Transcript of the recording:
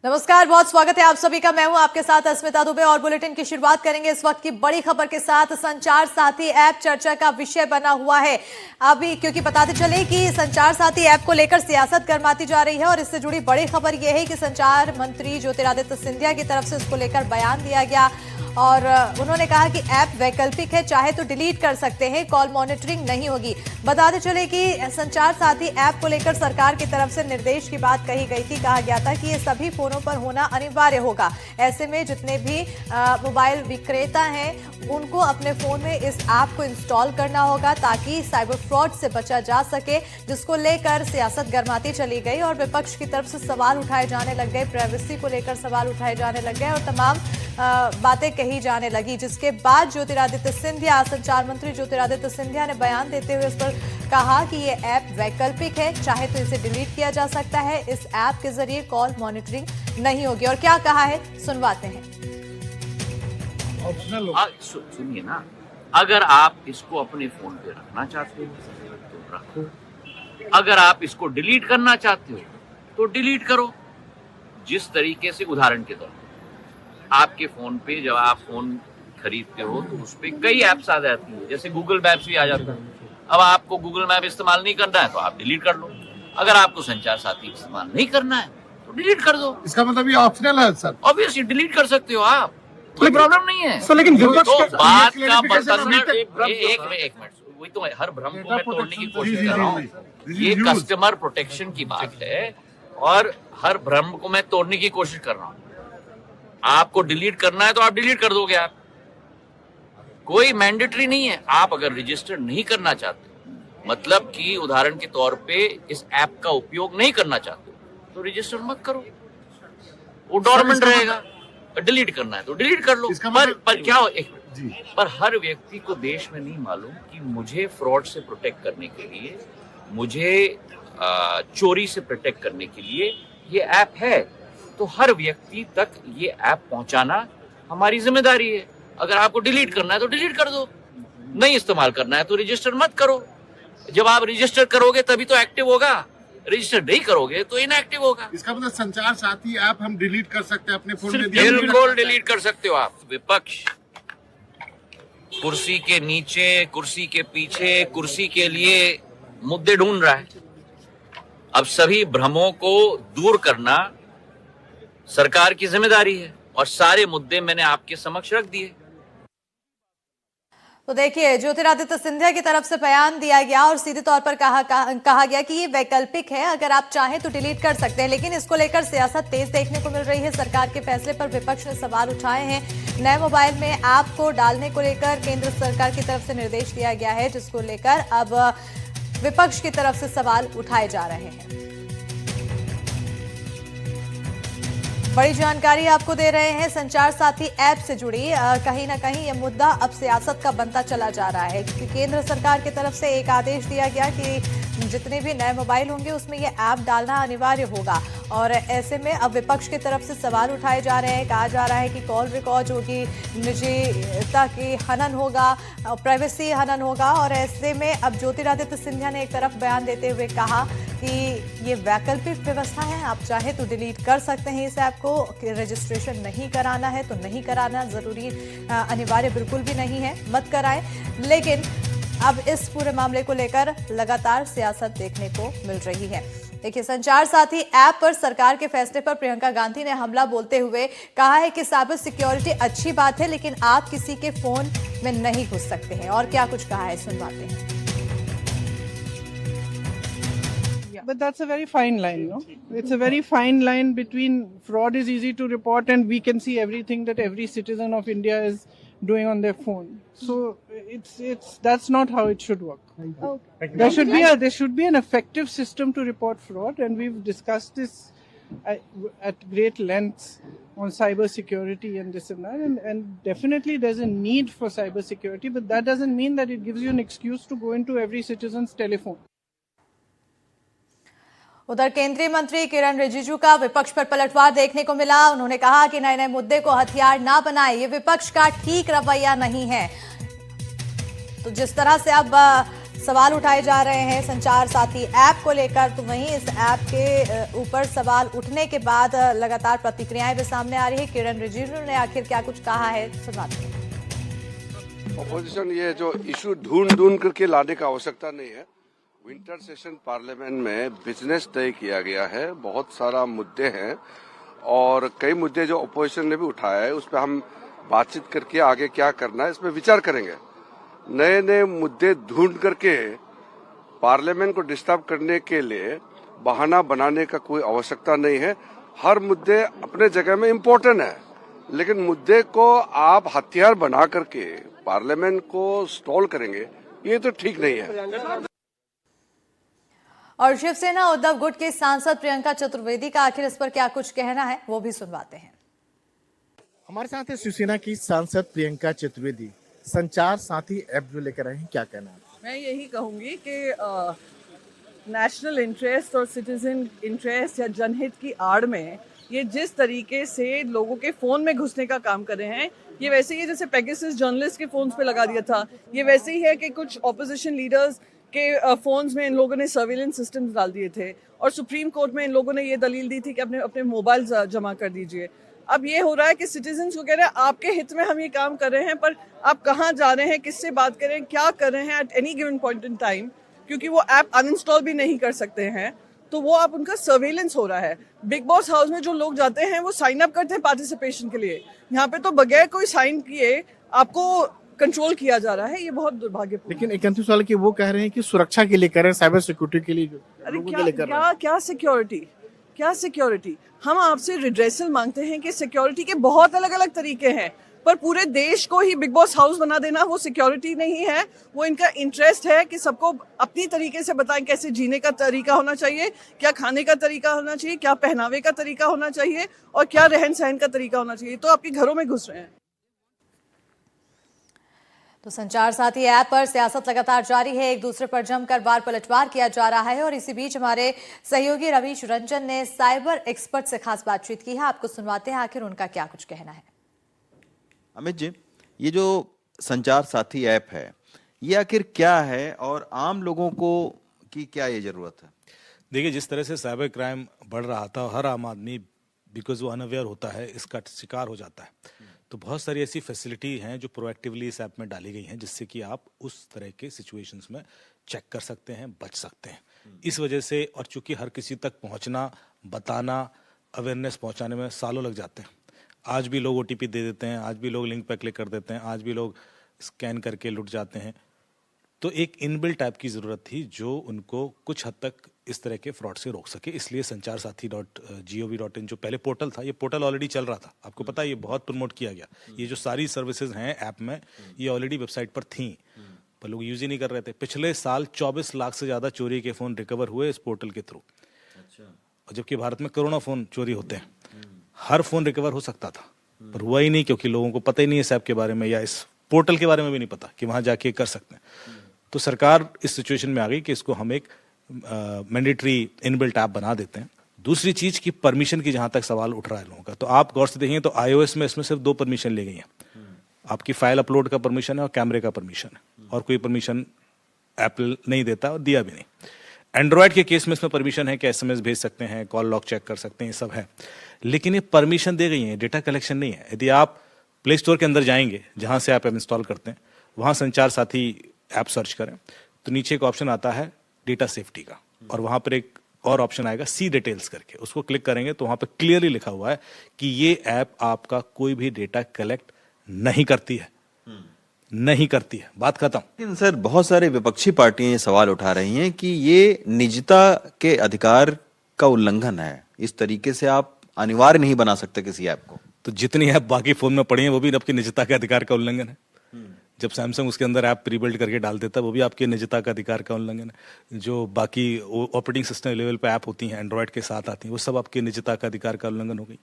नमस्कार, बहुत स्वागत है आप सभी का। मैं हूं आपके साथ अस्मिता दुबे और बुलेटिन की शुरुआत करेंगे इस वक्त की बड़ी खबर के साथ। संचार साथी ऐप चर्चा का विषय बना हुआ है अभी, क्योंकि बताते चले कि संचार साथी ऐप को लेकर सियासत गर्माती जा रही है और इससे जुड़ी बड़ी खबर यह है कि संचार मंत्री ज्योतिरादित्य सिंधिया की तरफ से इसको लेकर बयान दिया गया और उन्होंने कहा कि ऐप वैकल्पिक है, चाहे तो डिलीट कर सकते हैं, कॉल मॉनिटरिंग नहीं होगी। बताते चले कि संचार साथी ऐप को लेकर सरकार की तरफ से निर्देश की बात कही गई थी। कहा गया था कि ये सभी फोनों पर होना अनिवार्य होगा। ऐसे में जितने भी मोबाइल विक्रेता हैं उनको अपने फोन में इस ऐप को इंस्टॉल करना होगा ताकि साइबर फ्रॉड से बचा जा सके, जिसको लेकर सियासत गर्माती चली गई और विपक्ष की तरफ से सवाल उठाए जाने लग गए, प्राइवेसी को लेकर सवाल उठाए जाने लग गए और तमाम बातें कही जाने लगी। जिसके बाद ज्योतिरादित्य सिंधिया, संचार मंत्री ज्योतिरादित्य सिंधिया ने बयान देते हुए इस पर कहा कि ये ऐप वैकल्पिक है, चाहे तो इसे डिलीट किया जा सकता है, इस ऐप के जरिए कॉल मॉनिटरिंग नहीं होगी। और क्या कहा है सुनवाते हैं। सुनिए ना, अगर आप इसको अपने फोन पे रखना चाहते हो तो रखो, अगर आप इसको डिलीट करना चाहते हो तो डिलीट करो। जिस तरीके से, उदाहरण के तौर पर आपके फोन पे जब आप फोन खरीदते हो तो उस पे कई ऐप्स आ जाती है, जैसे गूगल मैप्स भी आ जाता है। अब आपको गूगल मैप इस्तेमाल नहीं करना है तो आप डिलीट कर लो। अगर आपको संचार साथी इस्तेमाल नहीं करना है तो डिलीट कर दो। इसका मतलब ये ऑप्शनल है सर। ऑब्वियसली डिलीट कर सकते हो आप, कोई प्रॉब्लम नहीं है। सर लेकिन तो विपक्ष बात का बर्तन एक मिनट, वही तो हर भ्रम को मैं तोड़ने की कोशिश कर रहा हूँ। ये कस्टमर प्रोटेक्शन की बात है और हर भ्रम को मैं तोड़ने की कोशिश कर रहा हूँ। आपको डिलीट करना है तो आप डिलीट कर दोगे, आप कोई मैंडेटरी नहीं है। आप अगर रजिस्टर नहीं करना चाहते, मतलब कि उदाहरण के तौर पे इस ऐप का उपयोग नहीं करना चाहते तो रजिस्टर मत करो, वो डोरमेंट रहेगा। डिलीट करना है तो डिलीट कर लो। पर क्या हो, पर हर व्यक्ति को देश में नहीं मालूम कि मुझे फ्रॉड से प्रोटेक्ट करने के लिए, मुझे चोरी से प्रोटेक्ट करने के लिए ये ऐप है। तो हर व्यक्ति तक ये ऐप पहुंचाना हमारी जिम्मेदारी है। अगर आपको डिलीट करना है तो डिलीट कर दो, नहीं इस्तेमाल करना है तो रजिस्टर मत करो। जब आप रजिस्टर करोगे तभी तो एक्टिव होगा, रजिस्टर नहीं करोगे तो इनएक्टिव होगा। इसका मतलब संचार साथी ऐप हम डिलीट कर सकते हैं अपने फोन में? बिल्कुल डिलीट कर सकते हो आप। विपक्ष कुर्सी के नीचे, कुर्सी के पीछे, कुर्सी के लिए मुद्दे ढूंढ रहा है। अब सभी भ्रमों को दूर करना सरकार की जिम्मेदारी है और सारे मुद्दे मैंने आपके समक्ष रख दिए। तो देखिए, ज्योतिरादित्य सिंधिया की तरफ से बयान दिया गया और सीधे तौर पर कहा गया कि ये वैकल्पिक है, अगर आप चाहें तो डिलीट कर सकते हैं। लेकिन इसको लेकर सियासत तेज देखने को मिल रही है। सरकार के फैसले पर विपक्ष ने सवाल उठाए हैं। नए मोबाइल में ऐप को डालने को लेकर केंद्र सरकार की तरफ से निर्देश दिया गया है, जिसको लेकर अब विपक्ष की तरफ से सवाल उठाए जा रहे हैं। बड़ी जानकारी आपको दे रहे हैं संचार साथी ऐप से जुड़ी। कहीं ना कहीं यह मुद्दा अब सियासत का बनता चला जा रहा है, क्योंकि केंद्र सरकार की तरफ से एक आदेश दिया गया कि जितने भी नए मोबाइल होंगे उसमें यह ऐप डालना अनिवार्य होगा। और ऐसे में अब विपक्ष की तरफ से सवाल उठाए जा रहे हैं। कहा जा रहा है कि कॉल रिकॉर्ड होगी, निजता की हनन होगा, प्राइवेसी हनन होगा। और ऐसे में अब ज्योतिरादित्य सिंधिया ने एक तरफ बयान देते हुए कहा कि ये वैकल्पिक व्यवस्था है, आप चाहे तो डिलीट कर सकते हैं इस ऐप को, रजिस्ट्रेशन नहीं कराना है तो नहीं कराना, जरूरी अनिवार्य बिल्कुल भी नहीं है, मत कराएं। लेकिन अब इस पूरे मामले को लेकर लगातार सियासत देखने को मिल रही है। देखिए, संचार साथी ऐप पर सरकार के फैसले पर प्रियंका गांधी ने हमला बोलते हुए कहा है कि साइबर सिक्योरिटी अच्छी बात है, लेकिन आप किसी के फोन में नहीं घुस सकते हैं। और क्या कुछ कहा है सुनवाते हैं। But that's a very fine line, no? It's a very fine line between fraud is easy to report and we can see everything that every citizen of India is doing on their phone. So that's not how it should work. Okay. There should be an effective system to report fraud, and we've discussed this at great length on cyber security and this and that, and definitely there's a need for cyber security, but that doesn't mean that it gives you an excuse to go into every citizen's telephone. उधर केंद्रीय मंत्री किरण रिजिजू का विपक्ष पर पलटवार देखने को मिला। उन्होंने कहा कि नए नए मुद्दे को हथियार ना बनाए, ये विपक्ष का ठीक रवैया नहीं है। तो जिस तरह से अब सवाल उठाए जा रहे हैं संचार साथी ऐप को लेकर, तो वहीं इस ऐप के ऊपर सवाल उठने के बाद लगातार प्रतिक्रियाएं भी सामने आ रही है। किरण रिजिजू ने आखिर क्या कुछ कहा है, सुनाते हैं। ऑपोजिशन ये जो इशू ढूंढ करके लाने का आवश्यकता नहीं है। विंटर सेशन पार्लियामेंट में बिजनेस तय किया गया है, बहुत सारा मुद्दे हैं और कई मुद्दे जो ऑपोजिशन ने भी उठाया है उस पर हम बातचीत करके आगे क्या करना है इसमें विचार करेंगे। नए नए मुद्दे ढूंढ करके पार्लियामेंट को डिस्टर्ब करने के लिए बहाना बनाने का कोई आवश्यकता नहीं है। हर मुद्दे अपने जगह में इम्पोर्टेंट है, लेकिन मुद्दे को आप हथियार बना करके पार्लियामेंट को स्टॉल करेंगे, ये तो ठीक नहीं है। और शिवसेना उद्धव गुट के सांसद प्रियंका चतुर्वेदी का आखिर इस पर क्या कुछ कहना है, वो भी सुनवाते हैं। हमारे साथ है शिवसेना की सांसद प्रियंका चतुर्वेदी। संचार साथी ऐप जो लेकर आए हैं, क्या कहना है? मैं यही कहूंगी कि नेशनल इंटरेस्ट और सिटीजन इंटरेस्ट या जनहित की आड़ में ये जिस तरीके से लोगों के फोन में घुसने का काम कर रहे हैं, ये वैसे ही है जैसे पेगासस जर्नलिस्ट के फोन्स पे लगा दिया था। ये वैसे ही है कि कुछ ऑपोजिशन लीडर्स के फोन्स में इन लोगों ने सर्विलेंस सिस्टम्स डाल दिए थे और सुप्रीम कोर्ट में इन लोगों ने ये दलील दी थी कि अपने अपने मोबाइल जमा कर दीजिए। अब ये हो रहा है कि सिटीजन्स को कह रहे हैं आपके हित में हम ये काम कर रहे हैं, पर आप कहाँ जा रहे हैं, किससे बात कर रहे हैं, क्या कर रहे हैं at any given point in time, क्योंकि वो ऐप अनइंस्टॉल भी नहीं कर सकते हैं, तो वो आप उनका सर्वेलेंस हो रहा है। बिग बॉस हाउस में जो लोग जाते हैं वो साइन अप करते हैं पार्टिसिपेशन के लिए, यहाँ पे तो बगैर कोई साइन किए आपको कंट्रोल किया जा रहा है। ये बहुत दुर्भाग्यपूर्ण। लेकिन 31 साल के वो कह रहे हैं कि सुरक्षा के लिए कर रहे हैं, साइबर सिक्योरिटी के लिए अरे क्या सिक्योरिटी? हम आपसे रिड्रेसल मांगते हैं कि सिक्योरिटी के बहुत अलग अलग तरीके हैं, पर पूरे देश को ही बिग बॉस हाउस बना देना वो सिक्योरिटी नहीं है। वो इनका इंटरेस्ट है कि सबको अपनी तरीके से बताएं कैसे जीने का तरीका होना चाहिए, क्या खाने का तरीका होना चाहिए, क्या पहनावे का तरीका होना चाहिए और क्या रहन सहन का तरीका होना चाहिए। तो आपके घरों में घुस रहे हैं। तो संचार साथी ऐप पर सियासत लगातार जारी है, एक दूसरे पर जमकर वार पलटवार किया जा रहा है और इसी बीच हमारे सहयोगी रवीश रंजन ने साइबर एक्सपर्ट से खास बातचीत की है। आपको सुनवाते हैं आखिर उनका क्या कुछ कहना है। अमित जी, ये जो संचार साथी ऐप है ये आखिर क्या है और आम लोगों को की क्या ये जरूरत है? देखिए, जिस तरह से साइबर क्राइम बढ़ रहा था, हर आम आदमी बिकॉज वो अनअवेयर होता है इसका शिकार हो जाता है, तो बहुत सारी ऐसी फैसिलिटी हैं जो प्रोएक्टिवली इस ऐप में डाली गई हैं जिससे कि आप उस तरह के सिचुएशंस में चेक कर सकते हैं, बच सकते हैं। इस वजह से, और चूंकि हर किसी तक पहुंचना, बताना, अवेयरनेस पहुंचाने में सालों लग जाते हैं। आज भी लोग OTP दे देते हैं, आज भी लोग लिंक पर क्लिक कर देते हैं, आज भी लोग स्कैन करके लुट जाते हैं। तो एक इनबिल्ट ऐप की ज़रूरत थी जो उनको कुछ हद तक इस तरह के फ्रॉड से रोक सके। इसलिए संचार साथी .gov.in जो पहले पोर्टल था, ये पोर्टल ऑलरेडी चल रहा था, आपको पता है, ये बहुत प्रमोट किया गया। ये जो सारी सर्विसेज हैं ऐप में, ये ऑलरेडी वेबसाइट पर थी, पर लोग यूज ही नहीं कर रहे थे। पिछले साल 24 लाख से ज़्यादा चोरी के फ़ोन रिकवर हुए इस पोर्टल के थ्रू। और जबकि भारत में करोड़ों फ़ोन चोरी होते हैं, हर फ़ोन रिकवर हो सकता था, पर हुआ ही नहीं क्योंकि लोगों को पता ही नहीं इस ऐप के बारे में या इस पोर्टल के बारे में भी नहीं पता कि वहाँ जाके कर सकते हैं। तो सरकार इस सिचुएशन में आ गई कि इसको हम एक मैंडेटरी इनबिल्ट ऐप बना देते हैं। दूसरी चीज की परमिशन की जहां तक सवाल उठ रहा है लोगों का, तो आप गौर से देखेंगे तो iOS में इसमें सिर्फ 2 परमिशन ले गई हैं। आपकी फाइल अपलोड का परमिशन है और कैमरे का परमिशन है, और कोई परमिशन एप्पल नहीं देता और दिया भी नहीं। एंड्रॉयड के केस में इसमें परमिशन है कि SMS भेज सकते हैं, कॉल लॉग चेक कर सकते हैं, ये सब है, लेकिन ये परमिशन दे गई है, डेटा कलेक्शन नहीं है। यदि आप प्ले स्टोर के अंदर जाएंगे जहां से आप इंस्टॉल करते हैं, वहां संचार साथी ऐप सर्च करें तो नीचे एक ऑप्शन आता है डेटा सेफ्टी का, और वहां पर एक और ऑप्शन आएगा सी डिटेल्स करके, उसको क्लिक करेंगे तो वहां पर क्लियरली लिखा हुआ है कि ये ऐप आपका कोई भी डेटा कलेक्ट नहीं करती है, नहीं करती है, बात खत्म। लेकिन सर, बहुत सारे विपक्षी पार्टियां ये सवाल उठा रही हैं कि ये निजता के अधिकार का उल्लंघन है, इस तरीके से आप अनिवार्य नहीं बना सकते किसी ऐप को। तो जितनी ऐप बाकी फोन में पड़ी हैं वो भी आपकी निजता के अधिकार का उल्लंघन है। जब सैमसंग उसके अंदर ऐप प्रीबिल्ड करके डाल देता है वो भी आपके निजता का अधिकार का उल्लंघन है। जो बाकी ऑपरेटिंग सिस्टम लेवल पे ऐप होती हैं, एंड्रॉयड के साथ आती हैं, वो सब आपके निजता का अधिकार का उल्लंघन हो गई।